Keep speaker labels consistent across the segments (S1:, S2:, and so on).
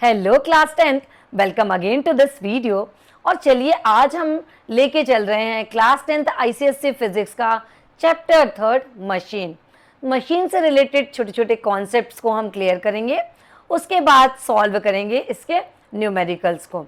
S1: Hello class 10th, welcome again to this video. और चलिए आज हम लेके चल रहे हैं क्लास 10th आईसीएससी फिजिक्स का चैप्टर 3 मशीन। मशीन से रिलेटेड छोटे छोटे कॉन्सेप्ट्स को हम क्लियर करेंगे, उसके बाद सॉल्व करेंगे इसके न्यूमेरिकल्स को।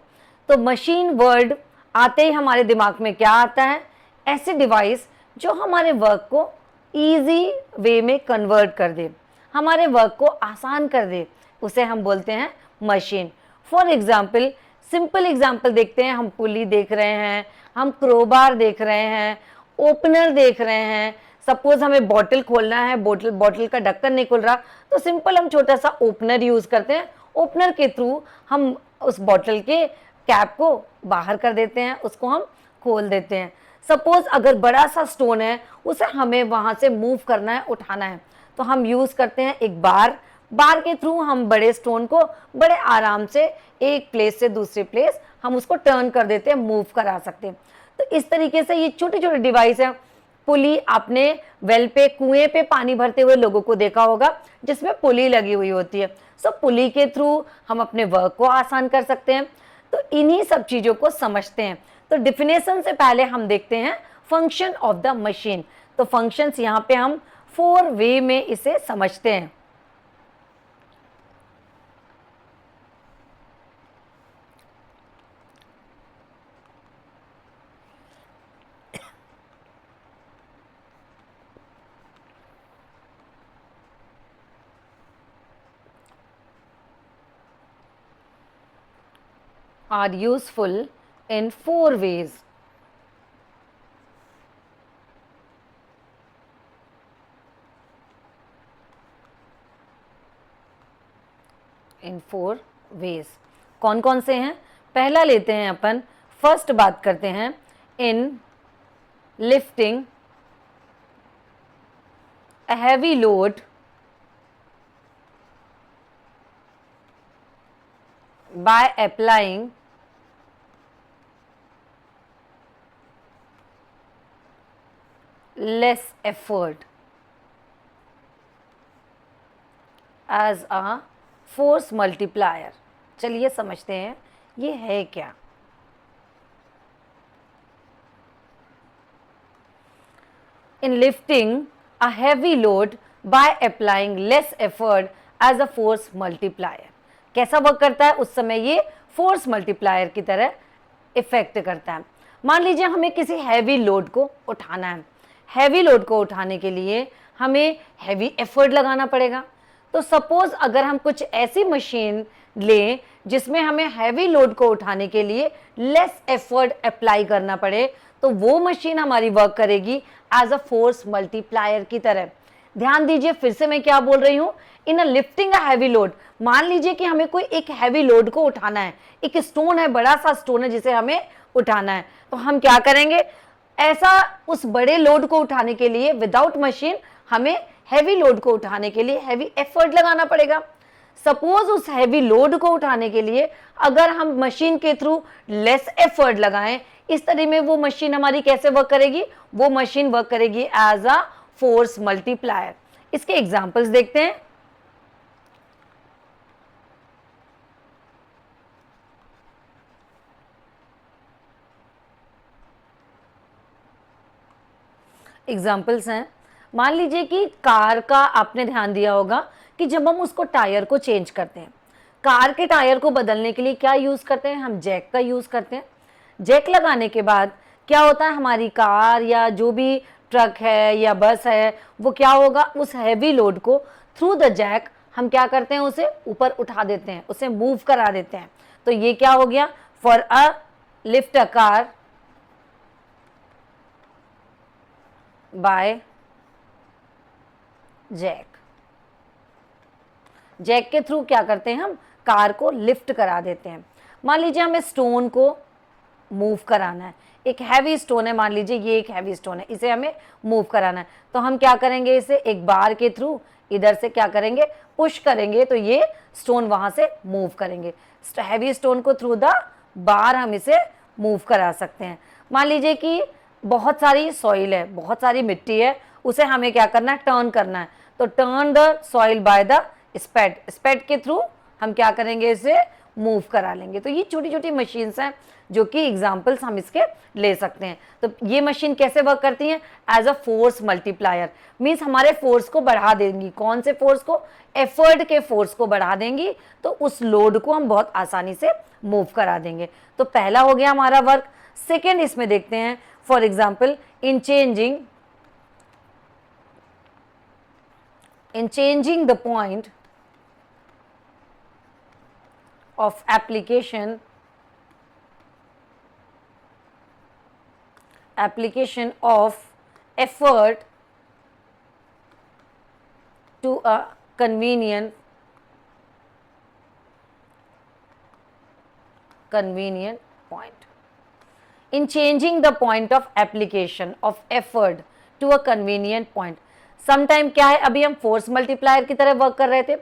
S1: तो मशीन वर्ड आते ही हमारे दिमाग में क्या आता है? ऐसे डिवाइस जो हमारे वर्क को ईजी वे में कन्वर्ट कर दे, हमारे वर्क को आसान कर दे, उसे हम बोलते हैं machine. For example, simple example देखते हैं। हम पुली देख रहे हैं, हम क्रोबार देख रहे हैं, ओपनर देख रहे हैं। सपोज हमें बॉटल खोलना है, बॉटल का ढक्कन नहीं खुल रहा, तो सिंपल हम छोटा सा ओपनर यूज करते हैं। ओपनर के थ्रू हम उस बॉटल के कैप को बाहर कर देते हैं, उसको हम खोल देते हैं। सपोज अगर बड़ा सा स्टोन है, उसे हमें वहां से मूव करना है, उठाना है, तो हम यूज करते हैं एक बार के थ्रू हम बड़े स्टोन को बड़े आराम से एक प्लेस से दूसरे प्लेस हम उसको टर्न कर देते हैं, मूव करा सकते हैं। तो इस तरीके से ये छोटे छोटे डिवाइस है। पुली, आपने वेल पे, कुएं पे पानी भरते हुए लोगों को देखा होगा जिसमें पुली लगी हुई होती है। सो पुली के थ्रू हम अपने वर्क को आसान कर सकते हैं। तो इन्हीं सब चीजों को समझते हैं। तो डिफिनेशन से पहले हम देखते हैं फंक्शन ऑफ द मशीन। तो फंक्शंस यहाँ पे हम 4 वे में इसे समझते हैं। Are useful in 4 ways. In 4 ways कौन कौन से हैं? पहला लेते हैं अपन, फर्स्ट बात करते हैं इन lifting a heavy load by applying less effort as a force multiplier। चलिए समझते हैं ये है क्या। In lifting a heavy load by applying less effort as a force multiplier। कैसा वर्क करता है? उस समय ये फोर्स मल्टीप्लायर की तरह इफेक्ट करता है। मान लीजिए हमें किसी हैवी लोड को उठाना है। हैवी लोड को उठाने के लिए हमें हैवी एफर्ट लगाना पड़ेगा। तो सपोज अगर हम कुछ ऐसी मशीन लें जिसमें हमें हैवी लोड को उठाने के लिए लेस एफर्ट अप्लाई करना पड़े, तो वो मशीन हमारी वर्क करेगी एज अ फोर्स मल्टीप्लायर की तरह। ध्यान दीजिए, फिर से मैं क्या बोल रही हूं, इन अ लिफ्टिंग अ हैवी लोड। मान लीजिए कि हमें कोई एक हैवी लोड को उठाना है, एक स्टोन है, बड़ा सा स्टोन है जिसे हमें उठाना है, तो हम क्या करेंगे? ऐसा उस बड़े लोड को उठाने के लिए विदाउट मशीन हमें हैवी लोड को उठाने के लिए हैवी एफर्ट लगाना पड़ेगा। सपोज उस हैवी लोड को उठाने के लिए अगर हम मशीन के थ्रू लेस एफर्ट लगाएं, इस तरह में वो मशीन हमारी कैसे वर्क करेगी? वो मशीन वर्क करेगी एज अ फोर्स मल्टीप्लायर। इसके एग्जांपल्स देखते हैं। एग्जाम्पल्स हैं, मान लीजिए कि कार का आपने ध्यान दिया होगा कि जब हम उसको टायर को चेंज करते हैं, कार के टायर को बदलने के लिए क्या यूज करते हैं? हम जैक का यूज करते हैं। जैक लगाने के बाद क्या होता है? हमारी कार या जो भी ट्रक है या बस है, वो क्या होगा? उस हैवी लोड को थ्रू द जैक हम क्या करते हैं? उसे ऊपर उठा देते हैं, उसे मूव करा देते हैं। तो ये क्या हो गया? For a lift a car by jack. Jack के थ्रू क्या करते हैं? हम कार को लिफ्ट करा देते हैं। मान लीजिए हमें स्टोन को मूव कराना है, एक हैवी स्टोन है, मान लीजिए ये एक हैवी स्टोन है, इसे हमें मूव कराना है, तो हम क्या करेंगे? इसे एक बार के थ्रू इधर से क्या करेंगे? पुश करेंगे, तो ये स्टोन वहां से मूव करेंगे। हैवी स्टोन को थ्रू द बार हम इसे मूव करा सकते हैं। मान लीजिए कि बहुत सारी सॉइल है, बहुत सारी मिट्टी है, उसे हमें क्या करना है? टर्न करना है। तो turn the soil by the spade. Spade के थ्रू हम क्या करेंगे? इसे मूव करा लेंगे। तो ये छोटी छोटी मशीन्स हैं जो कि एग्जाम्पल्स हम इसके ले सकते हैं। तो ये मशीन कैसे वर्क करती हैं? As a force multiplier, means हमारे फोर्स को बढ़ा देंगी। कौन से फोर्स को? एफर्ट के फोर्स को बढ़ा देंगी, तो उस लोड को हम बहुत आसानी से मूव करा देंगे। तो पहला हो गया हमारा वर्क। सेकेंड इसमें देखते हैं, for example in changing the point of application of effort to a convenient point. In changing the point of application of effort to a convenient point, sometime क्या है, अभी हम फोर्स मल्टीप्लायर की तरह work कर रहे थे।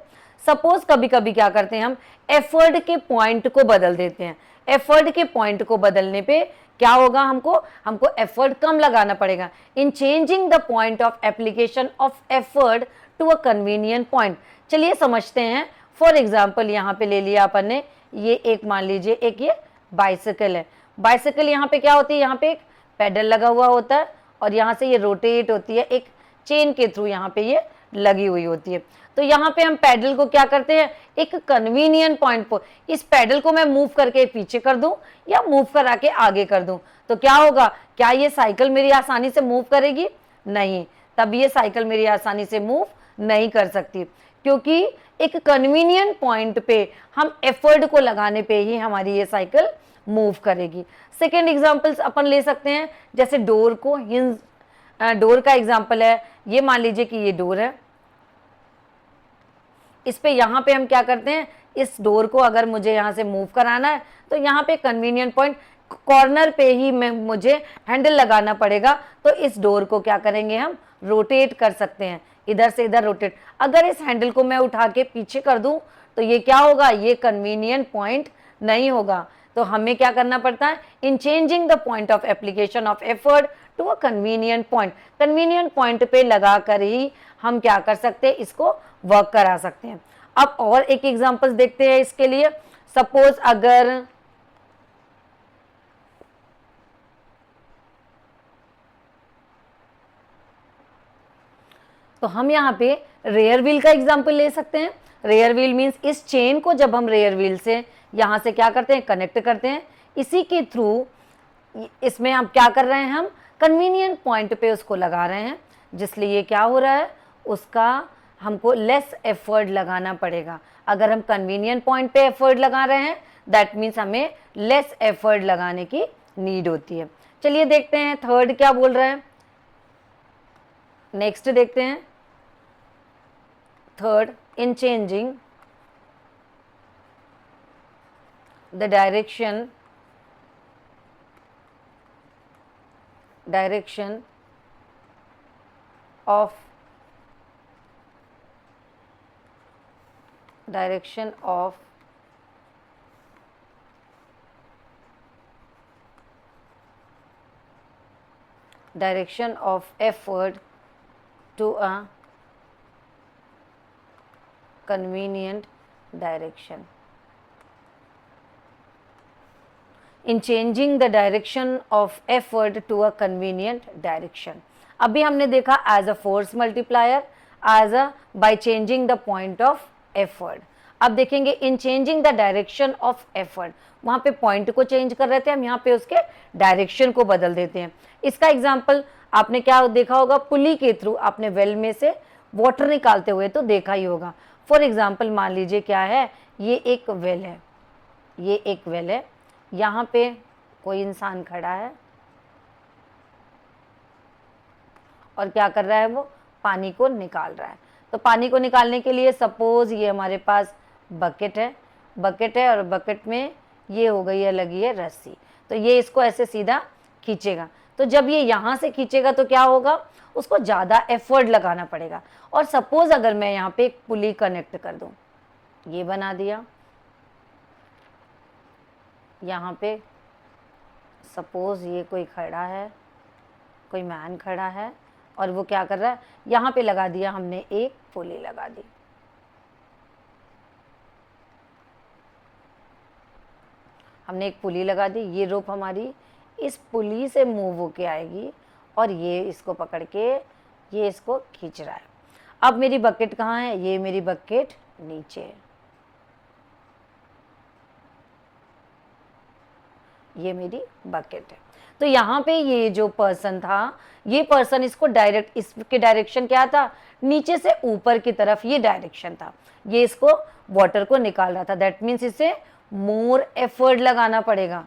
S1: सपोज कभी कभी क्या करते हैं, हम एफर्ट के पॉइंट को बदल देते हैं। एफर्ट के पॉइंट को बदलने पे क्या होगा, हमको एफर्ट कम लगाना पड़ेगा। In changing the point of application of effort to a convenient point. चलिए समझते हैं। फॉर एग्जाम्पल यहाँ पे ले लिया अपन ने, ये एक मान लीजिए एक ये बाइसिकल है। बाइसिकल यहाँ पे क्या होती है, यहाँ पे एक पेडल लगा हुआ होता है और यहाँ से ये रोटेट होती है, एक चेन के थ्रू यहाँ पे ये लगी हुई होती है। तो यहाँ पे हम पैडल को क्या करते हैं, एक कन्वीनियंट पॉइंट पर, इस पैडल को मैं मूव करके पीछे कर दूं या मूव करा के आगे कर दूं, तो क्या होगा, क्या ये साइकिल मेरी आसानी से मूव करेगी? नहीं, तब ये साइकिल मेरी आसानी से मूव नहीं कर सकती, क्योंकि एक कन्वीनियंट पॉइंट पे हम एफर्ट को लगाने पे ही हमारी ये साइकिल मूव करेगी। सेकेंड एग्जाम्पल्स अपन ले सकते हैं, जैसे डोर को हिंज, डोर का एग्जाम्पल है। ये मान लीजिए कि ये डोर है, इस पे यहाँ पे हम क्या करते हैं, इस डोर को अगर मुझे यहाँ से मूव कराना है तो यहाँ पे कन्वीनियंट पॉइंट कॉर्नर पे ही मुझे हैंडल लगाना पड़ेगा। तो इस डोर को क्या करेंगे, हम रोटेट कर सकते हैं, इधर से इधर रोटेट। अगर इस हैंडल को मैं उठा के पीछे कर दूं तो ये क्या होगा, ये कन्वीनियंट पॉइंट नहीं होगा। तो हमें क्या करना पड़ता है, in changing the point of application of effort to a convenient point, convenient point पे लगा कर ही हम क्या कर सकते हैं, इसको वर्क करा सकते हैं। अब और एक एग्जांपल देखते हैं इसके लिए। सपोज अगर तो हम यहाँ पे रेयर व्हील का एग्जांपल ले सकते हैं। रेयर व्हील मीन्स इस चेन को जब हम रेयर व्हील से यहाँ से क्या करते हैं, कनेक्ट करते हैं, इसी के थ्रू इसमें हम क्या कर रहे हैं, हम कन्वीनियंट पॉइंट पे उसको लगा रहे हैं, जिसलिए क्या हो रहा है, उसका हमको लेस एफर्ट लगाना पड़ेगा। अगर हम कन्वीनियंट पॉइंट पे एफर्ट लगा रहे हैं, दैट मीन्स हमें लेस एफर्ट लगाने की नीड होती है। चलिए देखते हैं थर्ड क्या बोल रहा है। नेक्स्ट देखते हैं third, in changing the direction of effort to a convenient direction. In changing the direction of effort to a convenient direction. अभी हमने देखा as a force multiplier, as a by changing the point of effort. अब देखेंगे in changing the direction of effort, वहाँ पे point को change कर रहे थे हम, यहाँ पे उसके डायरेक्शन को बदल देते हैं। इसका एग्जाम्पल आपने क्या देखा होगा, पुली के थ्रू आपने वेल में से वाटर निकालते हुए तो देखा ही होगा। फॉर एग्जाम्पल मान लीजिए क्या है, ये एक वेल है, ये एक वेल है, यहाँ पे कोई इंसान खड़ा है और क्या कर रहा है, वो पानी को निकाल रहा है। तो पानी को निकालने के लिए सपोज ये हमारे पास बकेट है और बकेट में ये हो गई है, लगी है रस्सी, तो ये इसको ऐसे सीधा खींचेगा। तो जब ये यहाँ से खींचेगा तो क्या होगा, उसको ज़्यादा एफर्ट लगाना पड़ेगा। और सपोज अगर मैं यहाँ पे एक पुली कनेक्ट कर दूँ, ये बना दिया, यहाँ पे सपोज ये कोई खड़ा है, कोई मैन खड़ा है और वो क्या कर रहा है, यहाँ पे लगा दिया हमने एक पुली लगा दी। हमने एक पुली लगा दी, ये रोप हमारी इस पुली से मूव होके आएगी और ये इसको पकड़ के ये इसको खींच रहा है। अब मेरी बकेट कहाँ है? ये मेरी बकेट नीचे है, ये मेरी बकेट है। तो यहाँ पे ये जो पर्सन था, ये पर्सन इसको डायरेक्ट, इसके डायरेक्शन क्या था? नीचे से ऊपर की तरफ ये डायरेक्शन था। ये इसको वाटर को निकाल रहा था। दैट मीन्स इसे मोर एफर्ट लगाना पड़ेगा,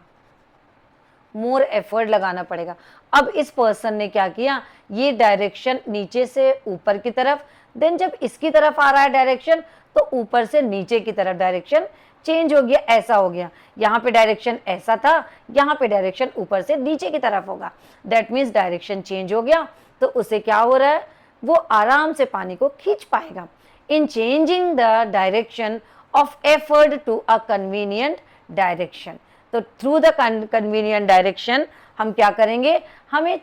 S1: मोर एफर्ट लगाना पड़ेगा। अब इस पर्सन ने क्या किया? ये डायरेक्शन नीचे से ऊपर की तरफ, देन जब इसकी तरफ आ रहा है डायरेक्शन तो ऊपर से नीचे की तरफ डायरेक्शन चेंज हो गया, ऐसा हो गया। यहाँ पे डायरेक्शन ऐसा था, यहाँ पे डायरेक्शन ऊपर से नीचे की तरफ होगा। दैट मीन्स डायरेक्शन चेंज हो गया, तो उसे क्या हो रहा है? वो आराम से पानी को खींच पाएगा। In changing the direction of effort to a convenient direction, तो थ्रू द कन्वीनियंट डायरेक्शन हम क्या करेंगे? हमें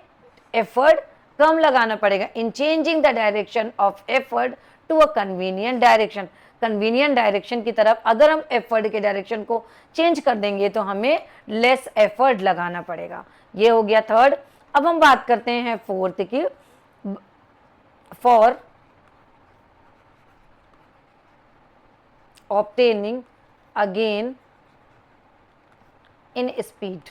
S1: एफर्ट कम लगाना पड़ेगा। In changing the direction of effort to a convenient direction, convenient direction की तरफ अगर हम एफर्ट के डायरेक्शन को चेंज कर देंगे तो हमें लेस एफर्ट लगाना पड़ेगा। ये हो गया थर्ड। अब हम बात करते हैं फोर्थ की। For obtaining a gain in speed,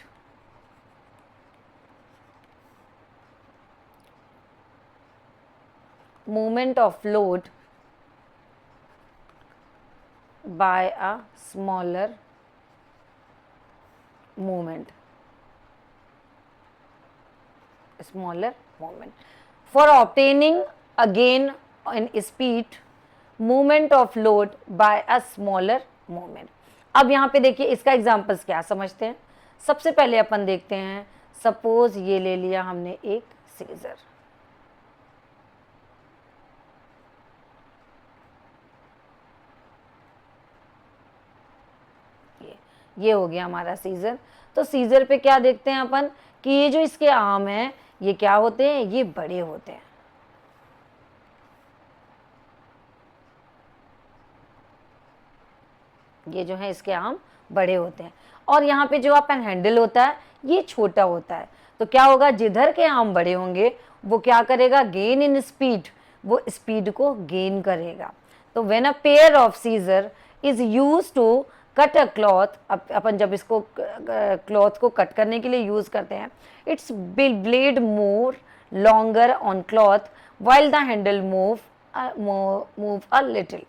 S1: movement of load by a smaller movement, for obtaining a gain in speed, movement of load by a smaller movement। अब यहाँ पे देखिए इसका एग्जाम्पल्स क्या समझते हैं। सबसे पहले अपन देखते हैं, सपोज ये ले लिया हमने एक सीजर, ये हो गया हमारा सीजर। तो सीजर पे क्या देखते हैं अपन कि ये जो इसके आर्म हैं ये क्या होते हैं? ये बड़े होते हैं। ये जो है इसके आर्म बड़े होते हैं और यहाँ पे जो अपन हैंडल होता है ये छोटा होता है। तो क्या होगा? जिधर के आर्म बड़े होंगे वो क्या करेगा? गेन इन स्पीड, वो स्पीड को गेन करेगा। तो when a pair of scissor is use to cut a cloth, अपन जब इसको क्लॉथ को कट करने के लिए यूज करते हैं, it's blade more longer on cloth while the handle move a little.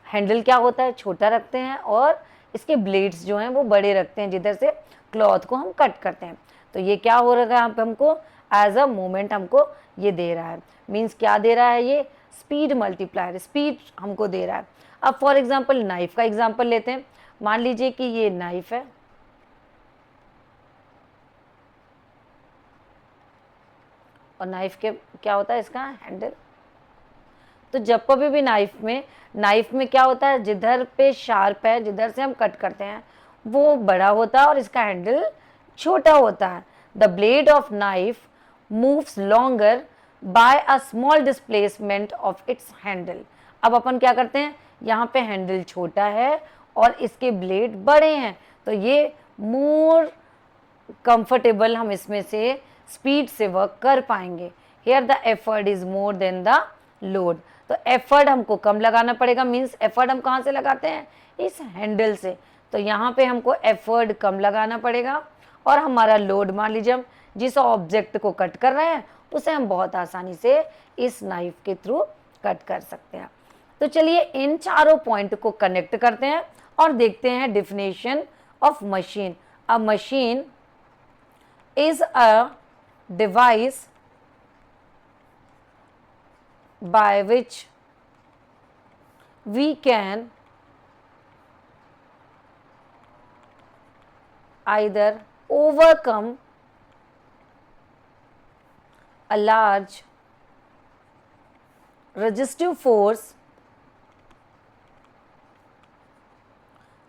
S1: Handle क्या होता है? छोटा रखते हैं और इसके ब्लेड्स जो हैं वो बड़े रखते हैं जिधर से क्लॉथ को हम कट करते हैं। तो ये क्या हो रहा है? हमको एज अ मोमेंट हमको ये दे रहा है। मीन्स क्या दे रहा है? ये स्पीड मल्टीप्लायर, स्पीड हमको दे रहा है। अब फॉर एग्जाम्पल नाइफ का एग्जाम्पल लेते हैं। मान लीजिए कि ये नाइफ है और नाइफ के क्या होता है? इसका हैंडल। तो जब कभी भी नाइफ में क्या होता है? जिधर पे शार्प है, जिधर से हम कट करते हैं वो बड़ा होता है और इसका हैंडल छोटा होता है। The blade of knife moves longer by a small displacement of its handle. अब अपन क्या करते हैं? यहाँ पे हैंडल छोटा है और इसके ब्लेड बड़े हैं, तो ये मोर कंफर्टेबल हम इसमें से स्पीड से वर्क कर पाएंगे। Here the effort is more than the load. तो एफर्ट हमको कम लगाना पड़ेगा। मीन्स एफर्ट हम कहाँ से लगाते हैं? इस हैंडल से। तो यहाँ पे हमको एफर्ट कम लगाना पड़ेगा और हमारा लोड, मान लीजिए हम जिस ऑब्जेक्ट को कट कर रहे हैं उसे हम बहुत आसानी से इस नाइफ के थ्रू कट कर सकते हैं। तो चलिए इन चारों पॉइंट को कनेक्ट करते हैं और देखते हैं definition of machine. A machine is a device by which we can either overcome a large resistive force,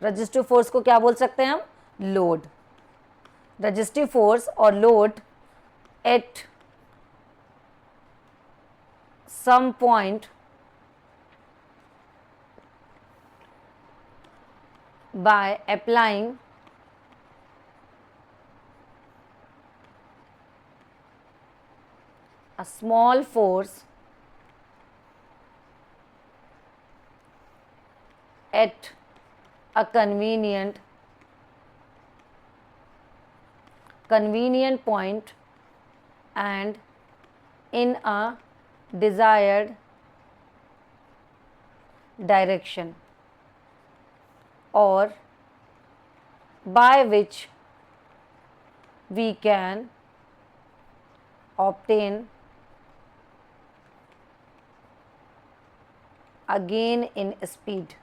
S1: resistive force को क्या बोल सकते हैं हम? लोड। रेजिस्टिव फोर्स और load at some point by applying a small force at a convenient point and in a desired direction, or by which we can obtain a gain in speed।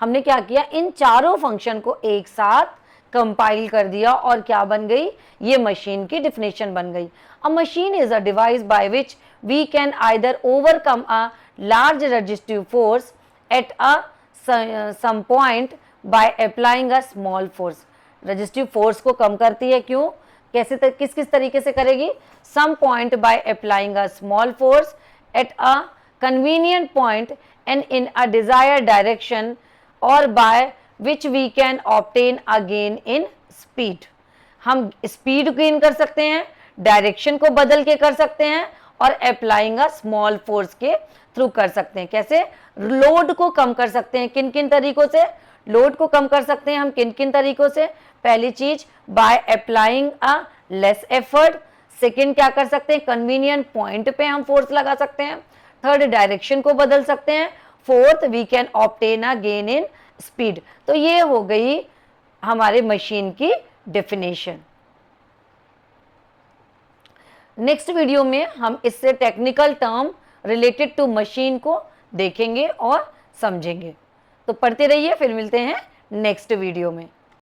S1: हमने क्या किया, इन चारों function को एक साथ compile कर दिया और क्या बन गई, ये मशीन की डिफिनेशन बन गई। A machine is a device by which we can either overcome a large resistive force at a some point by applying a small force. Resistive force को कम करती है, क्यों, कैसे किस किस तरीके से करेगी, some point by applying a small force at a convenient point and in a desired direction, और by which we can obtain a gain in speed. हम स्पीड गेन कर सकते हैं, डायरेक्शन को बदल के कर सकते हैं, और अप्लाइंग अ स्मॉल फोर्स के थ्रू कर सकते हैं। कैसे, लोड को कम कर सकते हैं, किन किन तरीकों से, लोड को कम कर सकते हैं हम किन किन तरीकों से, पहली चीज bye applying a less effort, second क्या कर सकते हैं, कन्वीनियंट पॉइंट पे हम फोर्स लगा सकते हैं, थर्ड डायरेक्शन को बदल सकते हैं, fourth we can obtain a gain in speed. तो ये हो गई हमारे मशीन की डेफिनेशन। नेक्स्ट वीडियो में हम इससे technical term related to machine को देखेंगे और समझेंगे। तो पढ़ते रहिए, फिर मिलते हैं नेक्स्ट वीडियो में।